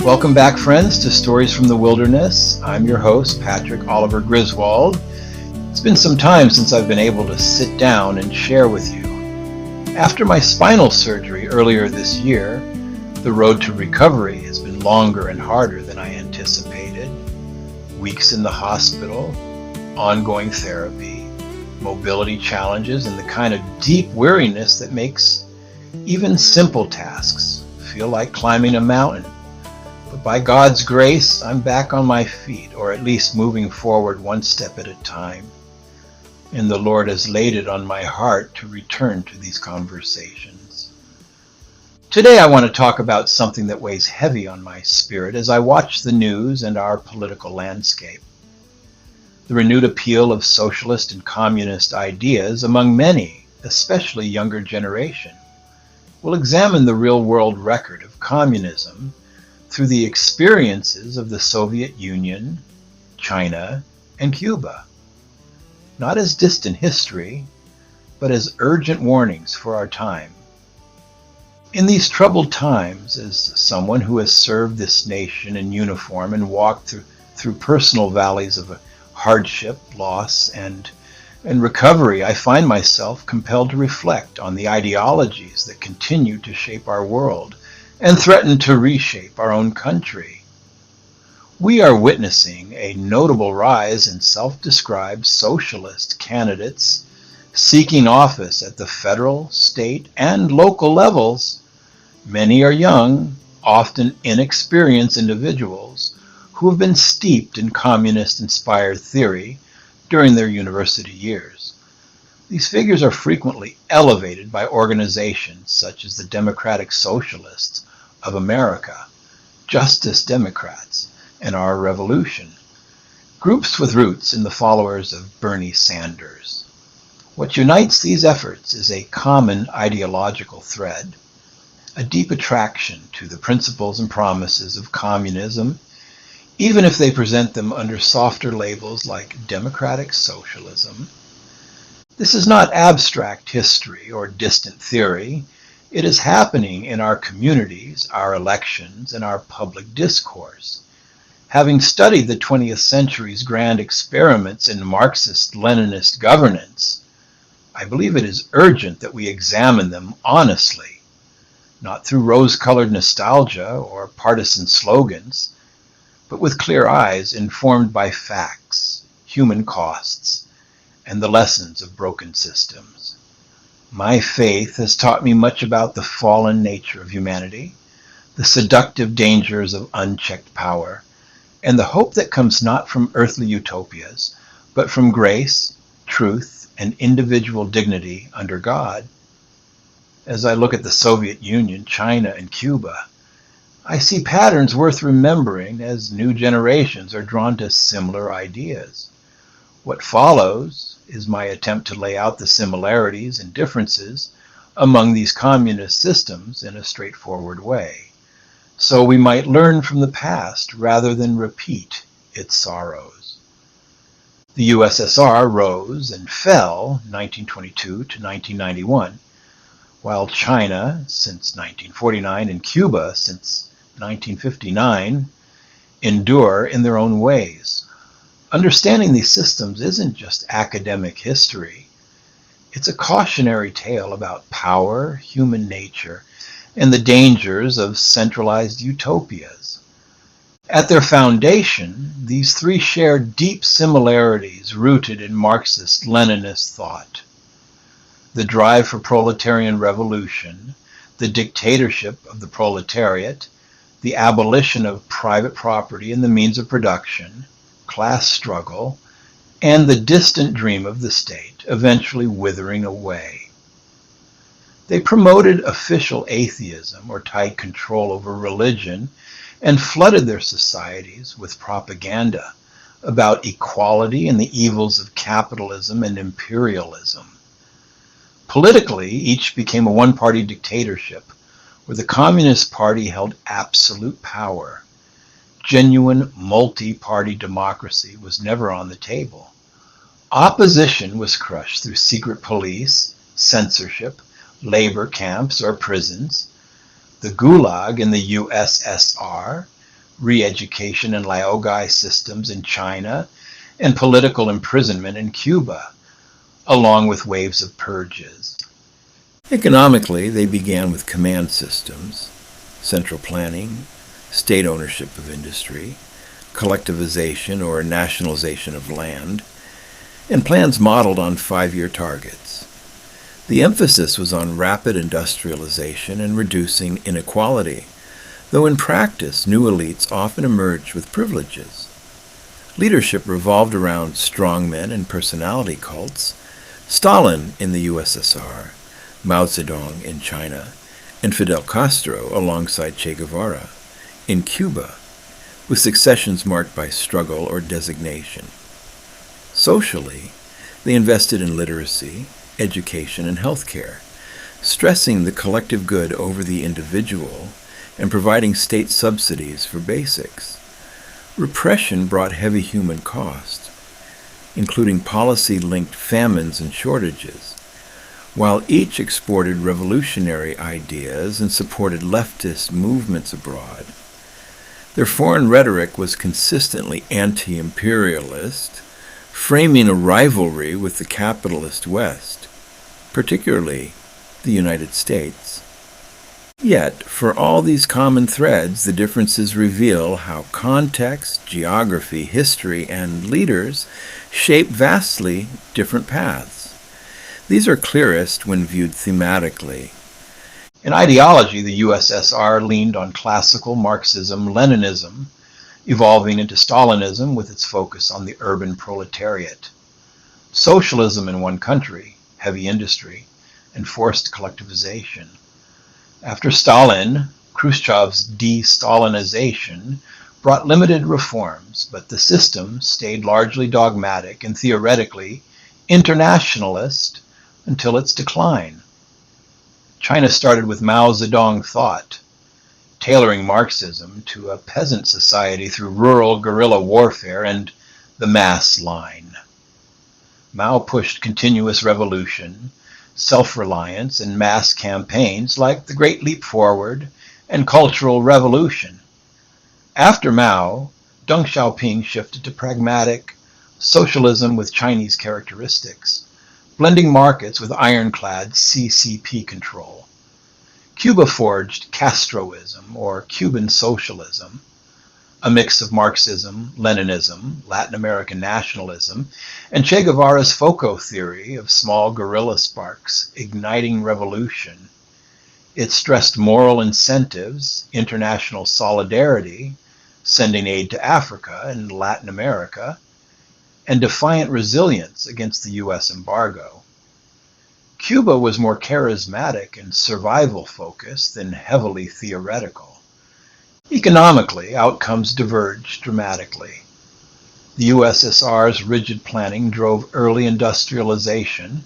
Welcome back, friends, to Stories from the Wilderness. I'm your host, Patrick Oliver Griswold. It's been some time since I've been able to sit down and share with you. After my spinal surgery earlier this year, the road to recovery has been longer and harder than I anticipated. Weeks in the hospital, ongoing therapy, mobility challenges, and the kind of deep weariness that makes even simple tasks feel like climbing a mountain. But by God's grace, I'm back on my feet, or at least moving forward one step at a time. And the Lord has laid it on my heart to return to these conversations. Today I want to talk about something that weighs heavy on my spirit as I watch the news and our political landscape. The renewed appeal of socialist and communist ideas among many, especially younger generation. We'll examine the real-world record of communism through the experiences of the Soviet Union, China, and Cuba. Not as distant history, but as urgent warnings for our time. In these troubled times, as someone who has served this nation in uniform and walked through personal valleys of hardship, loss, and recovery, I find myself compelled to reflect on the ideologies that continue to shape our world and threaten to reshape our own country. We are witnessing a notable rise in self-described socialist candidates seeking office at the federal, state, and local levels. Many are young, often inexperienced individuals who have been steeped in communist-inspired theory during their university years. These figures are frequently elevated by organizations such as the Democratic Socialists of America, Justice Democrats, and Our Revolution, groups with roots in the followers of Bernie Sanders. What unites these efforts is a common ideological thread, a deep attraction to the principles and promises of communism, even if they present them under softer labels like democratic socialism. This is not abstract history or distant theory. It is happening in our communities, our elections, and our public discourse. Having studied the 20th century's grand experiments in Marxist-Leninist governance, I believe it is urgent that we examine them honestly, not through rose-colored nostalgia or partisan slogans, but with clear eyes informed by facts, human costs, and the lessons of broken systems. My faith has taught me much about the fallen nature of humanity, the seductive dangers of unchecked power, and the hope that comes not from earthly utopias, but from grace, truth, and individual dignity under God. As I look at the Soviet Union, China, and Cuba, I see patterns worth remembering as new generations are drawn to similar ideas. What follows is my attempt to lay out the similarities and differences among these communist systems in a straightforward way, so we might learn from the past rather than repeat its sorrows. The USSR rose and fell 1922 to 1991, while China since 1949 and Cuba since 1959 endure in their own ways. Understanding these systems isn't just academic history. It's a cautionary tale about power, human nature, and the dangers of centralized utopias. At their foundation, these three share deep similarities rooted in Marxist-Leninist thought. The drive for proletarian revolution, the dictatorship of the proletariat, the abolition of private property and the means of production, class struggle, and the distant dream of the state eventually withering away. They promoted official atheism or tight control over religion and flooded their societies with propaganda about equality and the evils of capitalism and imperialism. Politically, each became a one-party dictatorship where the Communist Party held absolute power. Genuine multi-party democracy was never on the table. Opposition was crushed through secret police, censorship, labor camps, or prisons. The Gulag in the USSR re-education and laogai systems in China, and political imprisonment in Cuba, along with waves of purges. Economically, they began with command systems, central planning, state ownership of industry, collectivization or nationalization of land, and plans modeled on 5-year targets. The emphasis was on rapid industrialization and reducing inequality, though in practice new elites often emerged with privileges. Leadership revolved around strongmen and personality cults, Stalin in the USSR, Mao Zedong in China, and Fidel Castro alongside Che Guevara in Cuba, with successions marked by struggle or designation. Socially, they invested in literacy, education, and healthcare, stressing the collective good over the individual and providing state subsidies for basics. Repression brought heavy human cost, including policy-linked famines and shortages, while each exported revolutionary ideas and supported leftist movements abroad. Their foreign rhetoric was consistently anti-imperialist, framing a rivalry with the capitalist West, particularly the United States. Yet, for all these common threads, the differences reveal how context, geography, history, and leaders shape vastly different paths. These are clearest when viewed thematically. In ideology, the USSR leaned on classical Marxism-Leninism, evolving into Stalinism with its focus on the urban proletariat. Socialism in one country, heavy industry, and forced collectivization. After Stalin, Khrushchev's de-Stalinization brought limited reforms, but the system stayed largely dogmatic and theoretically internationalist until its decline. China started with Mao Zedong thought, tailoring Marxism to a peasant society through rural guerrilla warfare and the mass line. Mao pushed continuous revolution, self-reliance, and mass campaigns like the Great Leap Forward and Cultural Revolution. After Mao, Deng Xiaoping shifted to pragmatic socialism with Chinese characteristics, blending markets with ironclad CCP control. Cuba forged Castroism, or Cuban socialism, a mix of Marxism, Leninism, Latin American nationalism, and Che Guevara's FOCO theory of small guerrilla sparks igniting revolution. It stressed moral incentives, international solidarity, sending aid to Africa and Latin America, and defiant resilience against the U.S. embargo. Cuba was more charismatic and survival-focused than heavily theoretical. Economically, outcomes diverged dramatically. The USSR's rigid planning drove early industrialization,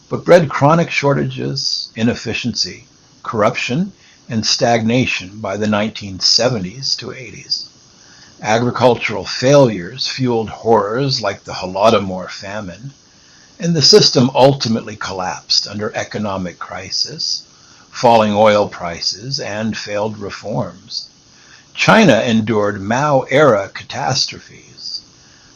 but bred chronic shortages, inefficiency, corruption, and stagnation by the 1970s to 80s. Agricultural failures fueled horrors like the Holodomor famine, and the system ultimately collapsed under economic crisis, falling oil prices, and failed reforms. China endured Mao-era catastrophes,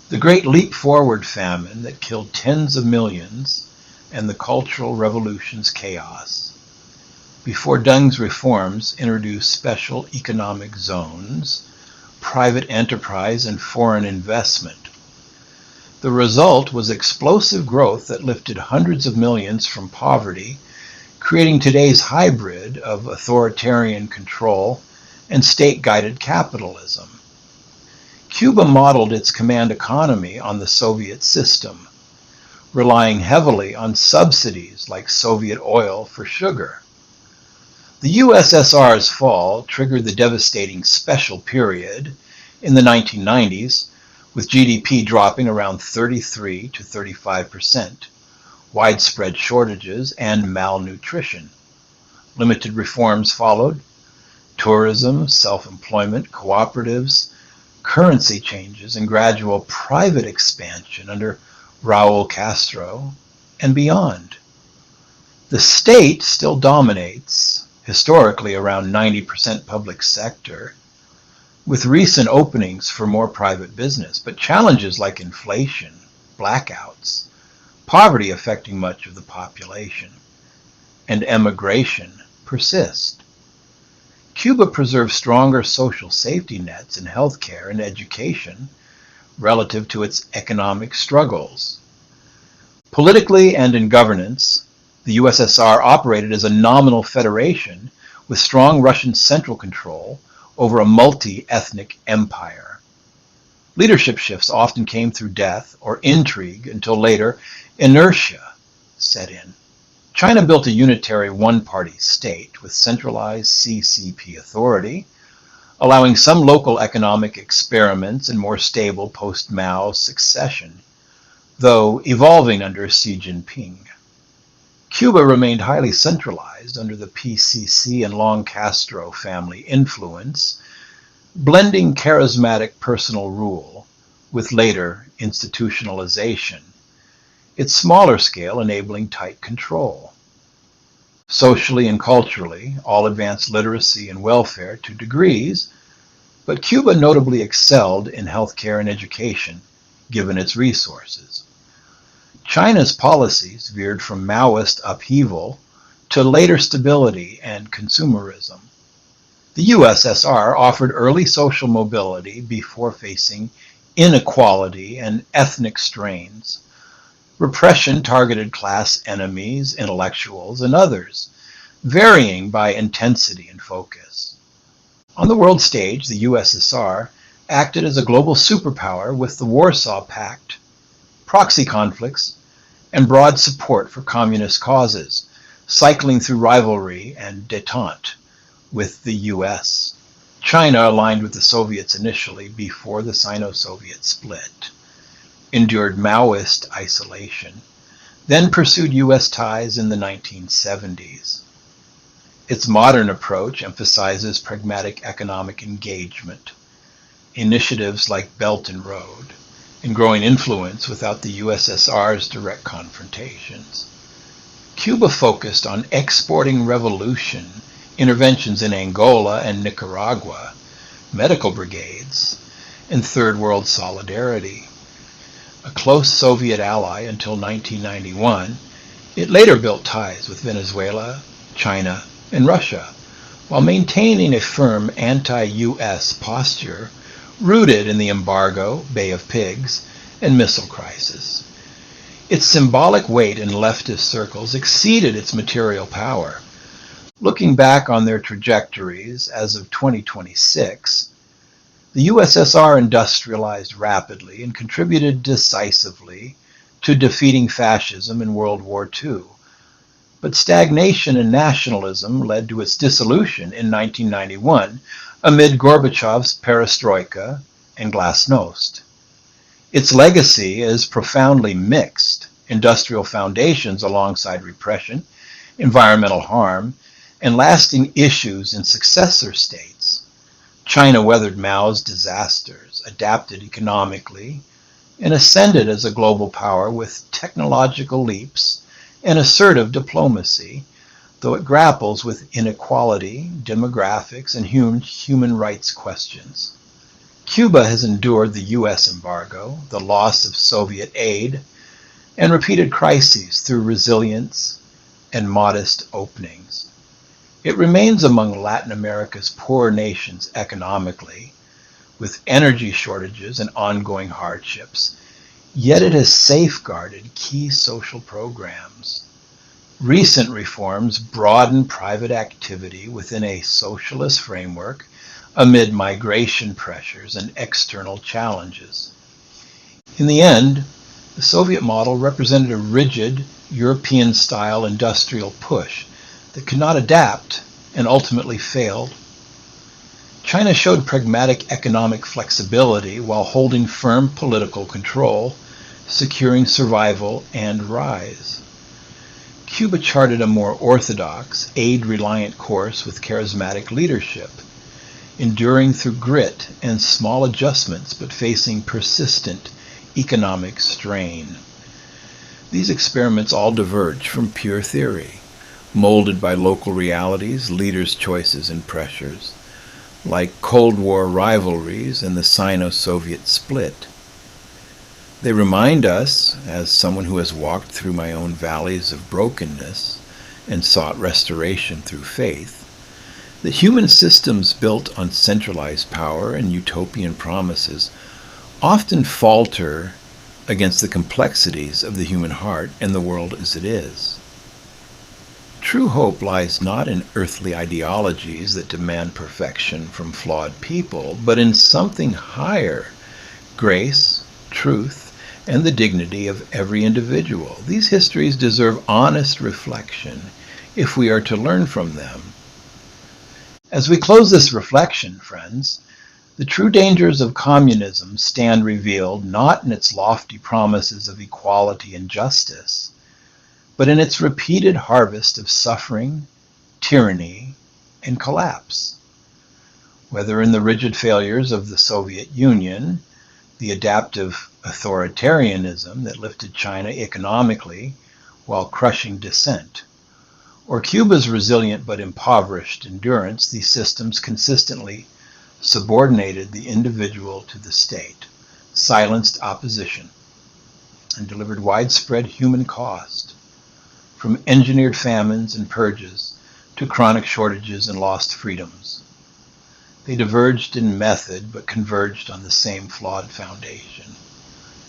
the Great Leap Forward famine that killed tens of millions, and the Cultural Revolution's chaos. Before Deng's reforms introduced special economic zones, private enterprise, and foreign investment. The result was explosive growth that lifted hundreds of millions from poverty, creating today's hybrid of authoritarian control and state-guided capitalism. Cuba modeled its command economy on the Soviet system, relying heavily on subsidies like Soviet oil for sugar. The USSR's fall triggered the devastating special period in the 1990s, with GDP dropping around 33 to 35%, widespread shortages, and malnutrition. Limited reforms followed: tourism, self-employment, cooperatives, currency changes, and gradual private expansion under Raúl Castro and beyond. The state still dominates, historically around 90% public sector, with recent openings for more private business, but challenges like inflation, blackouts, poverty affecting much of the population, and emigration persist. Cuba preserves stronger social safety nets in healthcare and education relative to its economic struggles. Politically and in governance, the USSR operated as a nominal federation with strong Russian central control over a multi-ethnic empire. Leadership shifts often came through death or intrigue until later inertia set in. China built a unitary one-party state with centralized CCP authority, allowing some local economic experiments and more stable post-Mao succession, though evolving under Xi Jinping. Cuba remained highly centralized under the PCC and Long Castro family influence, blending charismatic personal rule with later institutionalization, its smaller scale enabling tight control. Socially and culturally, all advanced literacy and welfare to degrees, but Cuba notably excelled in healthcare and education, given its resources. China's policies veered from Maoist upheaval to later stability and consumerism. The USSR offered early social mobility before facing inequality and ethnic strains. Repression targeted class enemies, intellectuals, and others, varying by intensity and focus. On the world stage, the USSR acted as a global superpower with the Warsaw Pact, proxy conflicts, and broad support for communist causes, cycling through rivalry and détente with the US. China aligned with the Soviets initially before the Sino-Soviet split, endured Maoist isolation, then pursued US ties in the 1970s. Its modern approach emphasizes pragmatic economic engagement, initiatives like Belt and Road, and growing influence without the USSR's direct confrontations. Cuba focused on exporting revolution, interventions in Angola and Nicaragua, medical brigades, and Third World solidarity. A close Soviet ally until 1991, it later built ties with Venezuela, China, and Russia, while maintaining a firm anti-US posture rooted in the embargo, Bay of Pigs, and missile crisis. Its symbolic weight in leftist circles exceeded its material power. Looking back on their trajectories as of 2026, the USSR industrialized rapidly and contributed decisively to defeating fascism in World War II. But stagnation and nationalism led to its dissolution in 1991 amid Gorbachev's perestroika and glasnost. Its legacy is profoundly mixed: industrial foundations alongside repression, environmental harm, and lasting issues in successor states. China weathered Mao's disasters, adapted economically, and ascended as a global power with technological leaps and assertive diplomacy, though it grapples with inequality, demographics, and human rights questions. Cuba has endured the US embargo, the loss of Soviet aid, and repeated crises through resilience and modest openings. It remains among Latin America's poor nations economically, with energy shortages and ongoing hardships, yet it has safeguarded key social programs. Recent reforms broaden private activity within a socialist framework amid migration pressures and external challenges. In the end, the Soviet model represented a rigid, European-style industrial push that could not adapt and ultimately failed. China showed pragmatic economic flexibility while holding firm political control, securing survival and rise. Cuba charted a more orthodox, aid-reliant course with charismatic leadership, enduring through grit and small adjustments but facing persistent economic strain. These experiments all diverge from pure theory, molded by local realities, leaders' choices, and pressures. like Cold War rivalries and the Sino-Soviet split. They remind us, as someone who has walked through my own valleys of brokenness and sought restoration through faith, that human systems built on centralized power and utopian promises often falter against the complexities of the human heart and the world as it is. True hope lies not in earthly ideologies that demand perfection from flawed people, but in something higher: grace, truth, and the dignity of every individual. These histories deserve honest reflection if we are to learn from them. As we close this reflection, friends, the true dangers of communism stand revealed not in its lofty promises of equality and justice, but in its repeated harvest of suffering, tyranny, and collapse. Whether in the rigid failures of the Soviet Union, the adaptive authoritarianism that lifted China economically while crushing dissent, or Cuba's resilient but impoverished endurance, these systems consistently subordinated the individual to the state, silenced opposition, and delivered widespread human cost, from engineered famines and purges to chronic shortages and lost freedoms. They diverged in method but converged on the same flawed foundation: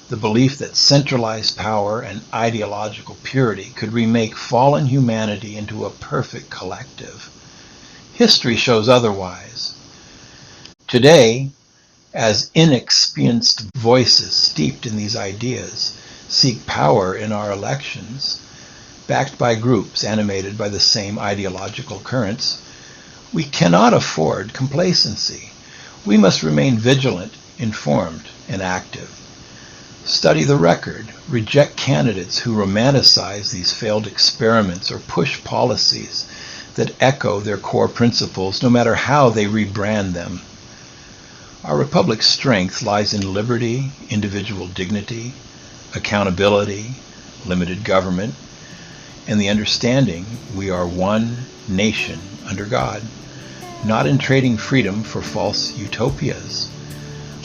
the belief that centralized power and ideological purity could remake fallen humanity into a perfect collective. History shows otherwise. Today, as inexperienced voices steeped in these ideas seek power in our elections, backed by groups animated by the same ideological currents, we cannot afford complacency. We must remain vigilant, informed, and active. Study the record, reject candidates who romanticize these failed experiments or push policies that echo their core principles, no matter how they rebrand them. Our republic's strength lies in liberty, individual dignity, accountability, limited government, and the understanding we are one nation under God, not in trading freedom for false utopias.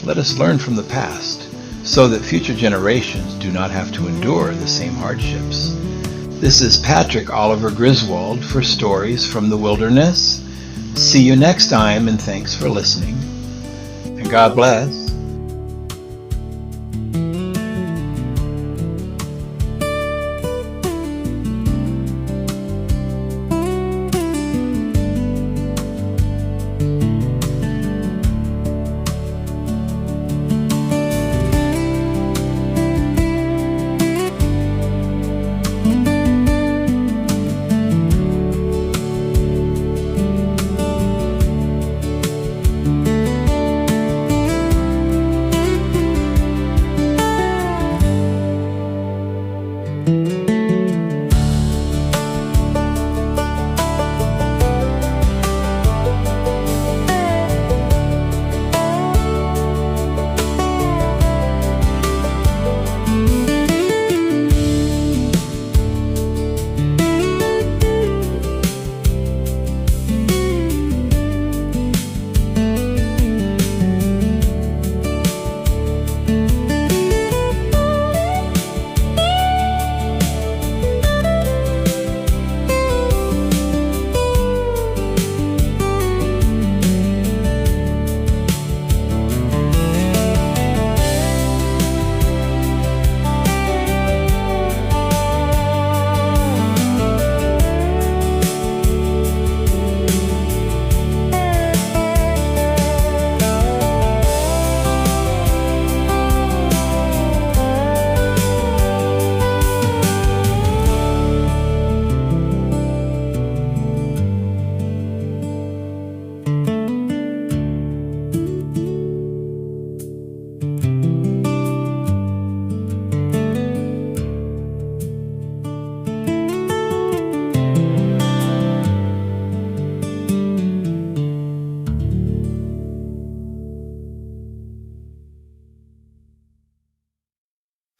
Let us learn from the past, so that future generations do not have to endure the same hardships. This is Patrick Oliver Griswold for Stories from the Wilderness. See you next time, and thanks for listening. And God bless.